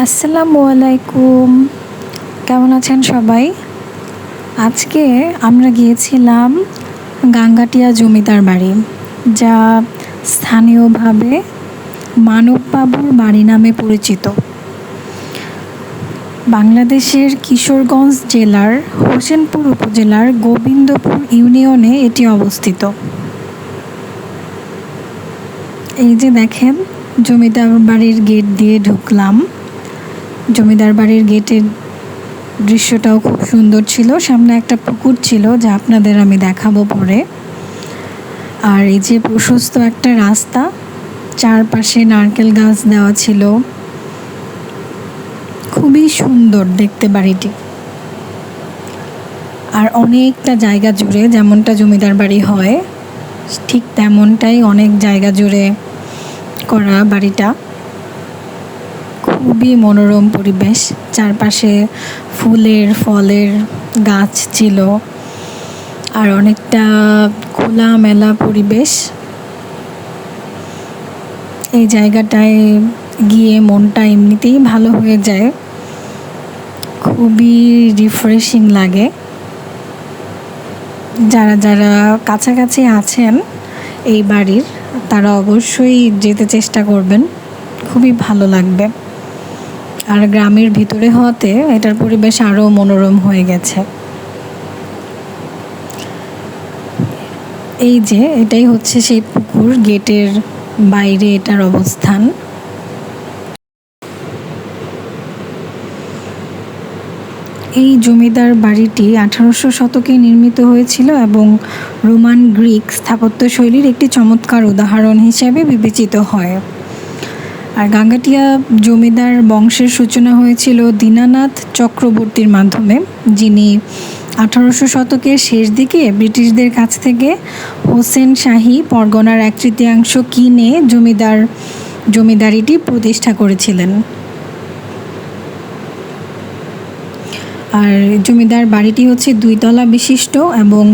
আসসালামু আলাইকুম। কেমন আছেন সবাই? আজকে আমরা গিয়েছিলাম গাঙ্গাটিয়া জমিদার বাড়ি, যা স্থানীয়ভাবে মানববাবুর বাড়ি নামে পরিচিত। বাংলাদেশের কিশোরগঞ্জ জেলার হোসেনপুর উপজেলার গোবিন্দপুর ইউনিয়নে এটি অবস্থিত। এই যে দেখেন, জমিদার বাড়ির গেট দিয়ে ঢুকলাম। জমিদার বাড়ির গেটের দৃশ্যটাও খুব সুন্দর ছিল। সামনে একটা পুকুর ছিল, যা আপনাদের আমি দেখাবো পরে। আর এই যে প্রশস্ত একটা রাস্তা, চারপাশে নারকেল গাছ দেওয়া ছিল। খুবই সুন্দর দেখতে বাড়িটি। আর অনেকটা জায়গা জুড়ে, যেমনটা জমিদার বাড়ি হয় ঠিক তেমনটাই অনেক জায়গা জুড়ে করা বাড়িটা। খুবই মনোরম পরিবেশ, চারপাশে ফুলের ফলের গাছ ছিল আর অনেকটা খোলামেলা পরিবেশ। এই জায়গাটায় গিয়ে মনটা এমনিতেই ভালো হয়ে যায়, খুবই রিফ্রেশিং লাগে। যারা যারা কাছাকাছি আছেন এই বাড়ির, তারা অবশ্যই যেতে চেষ্টা করবেন, খুবই ভালো লাগবে। আর গ্রামের ভিতরে হওয়াতে এটার পরিবেশ আরও মনোরম হয়ে গেছে। এই যে এটাই হচ্ছে সেই পুকুর, গেটের বাইরে এটার অবস্থান। এই জমিদার বাড়িটি 1800 শতকে নির্মিত হয়েছিল এবং রোমান গ্রিক স্থাপত্যশৈলীর একটি চমৎকার উদাহরণ হিসেবে বিবেচিত হয়। আর গাঙ্গাটিয়া জমিদার বংশের সূচনা হয়েছিল দীনানাথ চক্রবর্তীর মাধ্যমে, যিনি 1800 শতকের শেষ দিকে ব্রিটিশদের কাছ থেকে হোসেন শাহী পরগনার 1/3 কিনে জমিদারিটি প্রতিষ্ঠা করেছিলেন। আর জমিদার বাড়িটি হচ্ছে 2 তলা বিশিষ্ট এবং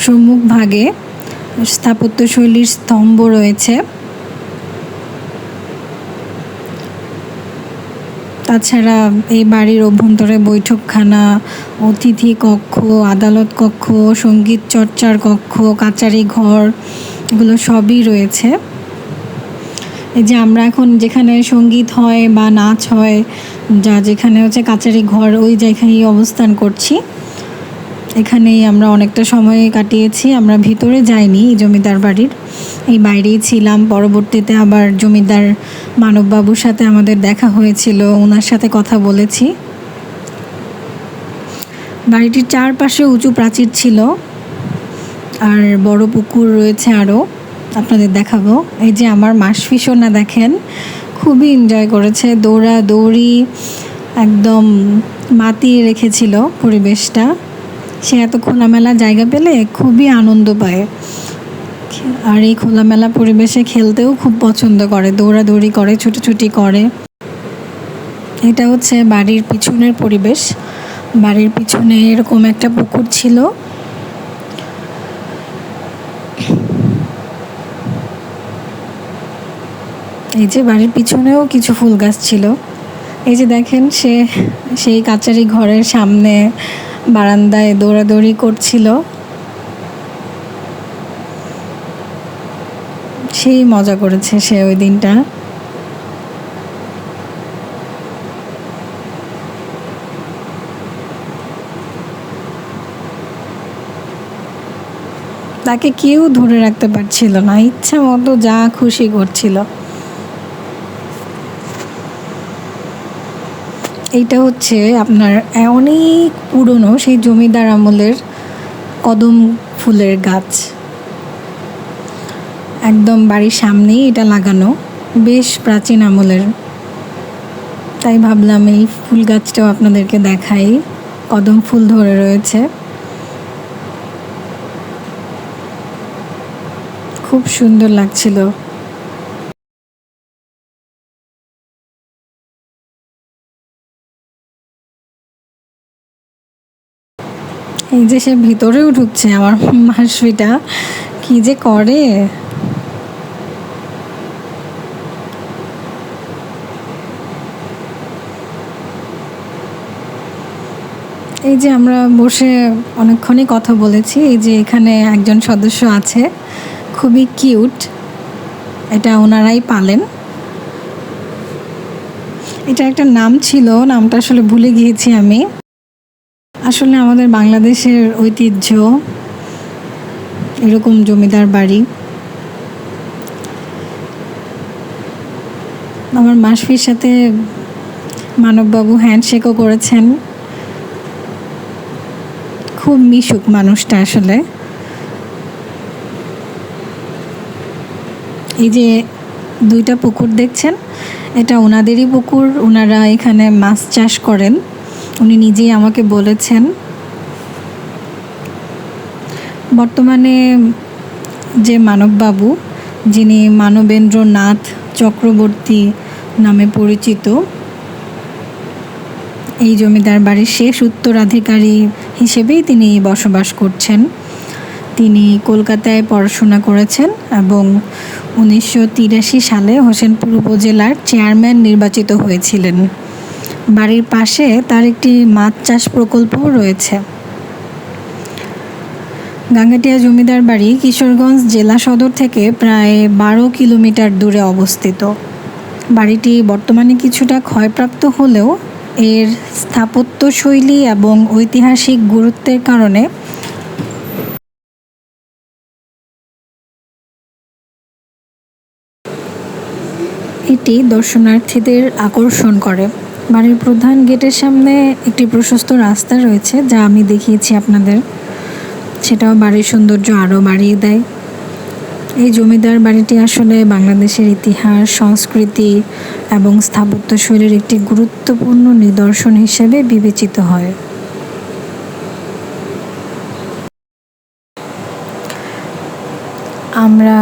সম্মুখ ভাগে স্থাপত্যশৈলীর স্তম্ভ রয়েছে। তাছাড়া এই বাড়ির অভ্যন্তরে বৈঠকখানা, অতিথি কক্ষ, আদালত কক্ষ, সঙ্গীত চর্চার কক্ষ, কাচারি ঘর, এগুলো সবই রয়েছে। এই যে আমরা এখন যেখানে সঙ্গীত হয় বা নাচ হয়, যেখানে হচ্ছে কাচারি ঘর, ওই জায়গায় অবস্থান করছি। এখানেই আমরা অনেকটা সময় কাটিয়েছি। আমরা ভিতরে যাইনি জমিদার বাড়ির, এই বাইরেই ছিলাম। পরবর্তীতে আবার জমিদার মানববাবুর সাথে আমাদের দেখা হয়েছিল, ওনার সাথে কথা বলেছি। বাড়িটির চারপাশে উঁচু প্রাচীর ছিল আর বড় পুকুর রয়েছে আরও, আপনাদের দেখাবো। এই যে আমার মাসফি সোনা দেখেন, খুবই এনজয় করেছে, দৌড়াদৌড়ি একদম মাতিয়ে রেখেছিল পরিবেশটা। সে এত খোলামেলা জায়গা পেলে খুবই আনন্দ পায়, আর এই খোলামেলা পরিবেশে খেলতেও খুব পছন্দ করে, দৌড়াদৌড়ি করে, ছুটোছুটি করে। এটা হচ্ছে বাড়ির পিছনের পরিবেশ। বাড়ির পিছনে এরকম একটা পুকুর ছিল। এই যে বাড়ির পিছনেও কিছু ফুল গাছ ছিল। এই যে দেখেন, সেই কাচারি ঘরের সামনে বারান্দায় দৌড়াদৌড়ি করছিল। সেই মজা করেছে সে ওই দিনটা। তাকে কেউ ধরে রাখতে পারছিল না, ইচ্ছা মতো যা খুশি করছিল। এইটা হচ্ছে আপনার অনেক পুরনো সেই জমিদার আমলের কদম ফুলের গাছ, একদম বাড়ির সামনেই এটা লাগানো, বেশ প্রাচীন আমলের। তাই ভাবলাম এই ফুল গাছটাও আপনাদেরকে দেখাই। কদম ফুল ধরে রয়েছে, খুব সুন্দর লাগছিল। এই যে সে ভিতরেও ঢুকছে, আমার মাসিটা কি যে করে। এই যে আমরা বসে অনেকক্ষণই কথা বলেছি। এই যে এখানে একজন সদস্য আছে, খুবই কিউট, এটা ওনারাই পালেন। এটা একটা নাম ছিল, নামটা আসলে ভুলে গিয়েছি আমি। আসলে আমাদের বাংলাদেশের ঐতিহ্য এরকম জমিদার বাড়ি। আমার মাসফির সাথে মানববাবু হ্যান্ডশেকও করেছেন। খুব মিশুক মানুষটা আসলে। এই যে দুইটা পুকুর দেখছেন, এটা ওনাদেরই পুকুর, ওনারা এখানে মাছ চাষ করেন, উনি নিজেই আমাকে বলেছেন। বর্তমানে যে মানববাবু, যিনি মানবেন্দ্রনাথ চক্রবর্তী নামে পরিচিত, এই জমিদার বাড়ির শেষ উত্তরাধিকারী হিসেবেই তিনি বসবাস করছেন। তিনি কলকাতায় পড়াশোনা করেছেন এবং 1983 সালে হোসেনপুর উপজেলার চেয়ারম্যান নির্বাচিত হয়েছিলেন। বাড়ির পাশে তার একটি মাছ চাষ প্রকল্পও রয়েছে। গাঙ্গাটিয়া জমিদার বাড়ি কিশোরগঞ্জ জেলা সদর থেকে প্রায় 12 কিলোমিটার দূরে অবস্থিত। বাড়িটি বর্তমানে কিছুটা ক্ষয়প্রাপ্ত হলেও এর স্থাপত্যশৈলী এবং ঐতিহাসিক গুরুত্বের কারণে এটি দর্শনার্থীদের আকর্ষণ করে। বাড়ির প্রধান গেটের সামনে একটি প্রশস্ত রাস্তা রয়েছে, যা আমি দেখিয়েছি আপনাদের, সেটাও বাড়ির সৌন্দর্য আরও বাড়িয়ে দেয়। এই জমিদার বাড়িটি আসলে বাংলাদেশের ইতিহাস, সংস্কৃতি এবং স্থাপত্যশৈলীর একটি গুরুত্বপূর্ণ নিদর্শন হিসেবে বিবেচিত হয়। আমরা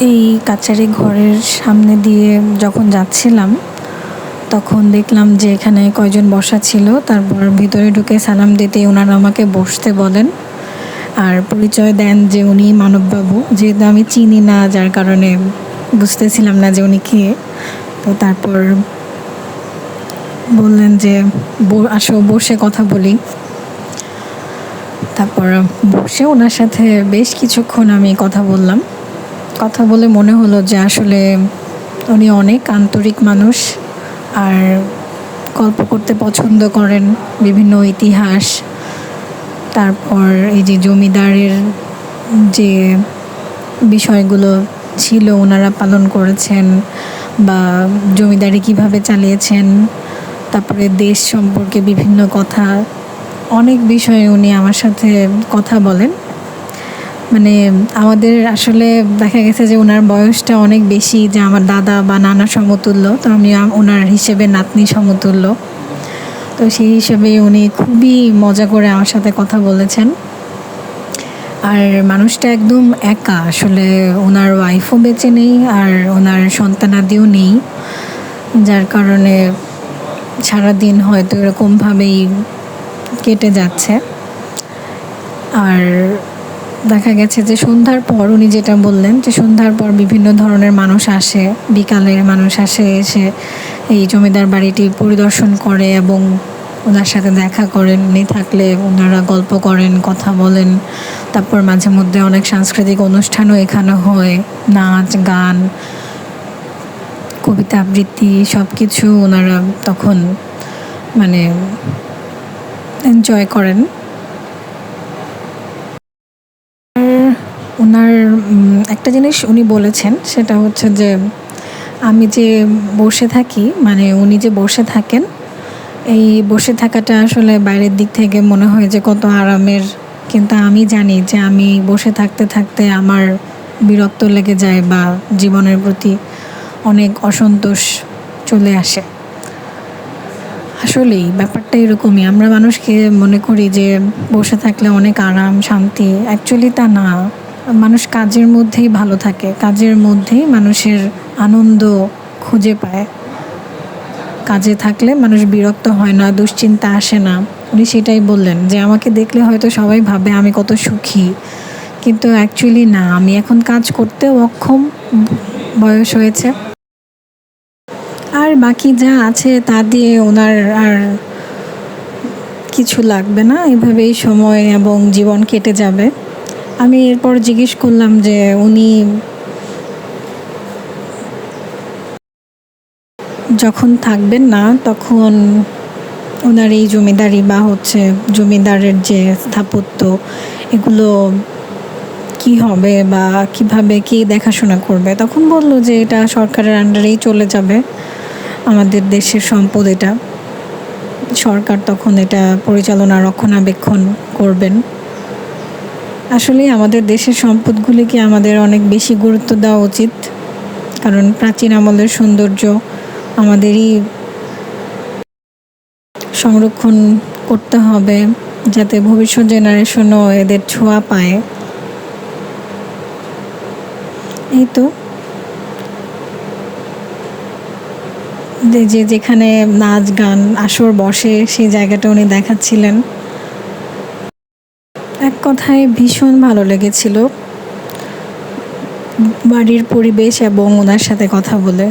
এই কাচারি ঘরের সামনে দিয়ে যখন যাচ্ছিলাম, তখন দেখলাম যে এখানে কয়জন বসা ছিল। তারপর ভিতরে ঢুকে সালাম দিতে ওনারা আমাকে বসতে বলেন আর পরিচয় দেন যে উনি মানববাবু। যেহেতু আমি চিনি না, যার কারণে বুঝতেছিলাম না যে উনি কে। তো তারপর বললেন যে আসো বসে কথা বলি। তারপর বসে ওনার সাথে বেশ কিছুক্ষণ আমি কথা বললাম। কথা বলে মনে হলো যে আসলে উনি অনেক আন্তরিক মানুষ আর গল্প করতে পছন্দ করেন, বিভিন্ন ইতিহাস, তারপর এই যে জমিদারের যে বিষয়গুলো ছিল ওনারা পালন করেছেন বা জমিদারি কিভাবে চালিয়েছেন, তারপরে দেশ সম্পর্কে বিভিন্ন কথা, অনেক বিষয়ে উনি আমার সাথে কথা বলেন। মানে আমাদের আসলে দেখা গেছে যে ওনার বয়সটা অনেক বেশি, যে আমার দাদা বা নানা সমতুল্য, তো আমি ওনার হিসেবে নাতনি সমতুল্য। তো সেই হিসেবে উনি খুবই মজা করে আমার সাথে কথা বলেছেন। আর মানুষটা একদম একা, আসলে ওনার ওয়াইফও বেঁচে নেই আর ওনার সন্তানাদিও নেই, যার কারণে সারাদিন হয়তো এরকমভাবেই কেটে যাচ্ছে। আর দেখা গেছে যে সন্ধ্যার পর উনি যেটা বললেন যে সন্ধ্যার পর বিভিন্ন ধরনের মানুষ আসে, বিকালে মানুষ আসে, এসে এই জমিদার বাড়িটি পরিদর্শন করে এবং ওনার সাথে দেখা করেন। উনি থাকলে ওনারা গল্প করেন, কথা বলেন। তারপর মাঝে মধ্যে অনেক সাংস্কৃতিক অনুষ্ঠানও এখানে হয়, নাচ গান, কবিতা আবৃত্তি, সব কিছু ওনারা তখন মানে এনজয় করেন। ওনার একটা জিনিস উনি বলেছেন, সেটা হচ্ছে যে আমি যে বসে থাকি, মানে উনি যে বসে থাকেন, এই বসে থাকাটা আসলে বাইরের দিক থেকে মনে হয় যে কত আরামের, কিন্তু আমি জানি যে আমি বসে থাকতে থাকতে আমার বিরক্ত লেগে যায় বা জীবনের প্রতি অনেক অসন্তোষ চলে আসে। আসলেই ব্যাপারটা এরকমই, আমরা মানুষকে মনে করি যে বসে থাকলে অনেক আরাম শান্তি, অ্যাকচুয়ালি তা না। মানুষ কাজের মধ্যেই ভালো থাকে, কাজের মধ্যেই মানুষের আনন্দ খুঁজে পায়। কাজে থাকলে মানুষ বিরক্ত হয় না, দুশ্চিন্তা আসে না। উনি সেটাই বললেন যে আমাকে দেখলে হয়তো সবাই ভাবে আমি কত সুখী, কিন্তু অ্যাকচুয়ালি না, আমি এখন কাজ করতেও অক্ষম, বয়স হয়েছে। আর বাকি যা আছে তা দিয়ে ওনার আর কিছু লাগবে না, এভাবেই সময় এবং জীবন কেটে যাবে। আমি এরপর জিজ্ঞেস করলাম যে উনি যখন থাকবেন না তখন ওনার এই জমিদারি বা হচ্ছে জমিদারের যে স্থাপত্য এগুলো কি হবে বা কিভাবে কে দেখাশোনা করবে? তখন বলল যে এটা সরকারের আন্ডারেই চলে যাবে, আমাদের দেশের সম্পদ এটা, সরকার তখন এটা পরিচালনা রক্ষণাবেক্ষণ করবেন। আসলে আমাদের দেশের সম্পদগুলিকে আমাদের অনেক বেশি গুরুত্ব দেওয়া উচিত, কারণ প্রাচীন আমলের সৌন্দর্য আমাদেরই সংরক্ষণ করতে হবে, যাতে ভবিষ্যৎ জেনারেশনও এদের ছোঁয়া পায়। এই তো যেখানে নাচ গান আসর বসে সেই জায়গাটা উনি দেখাচ্ছিলেন। এক কথায় ভীষণ ভালো লেগেছিল বাড়ির পরিবেশ এবং ওনার সাথে কথা বলে।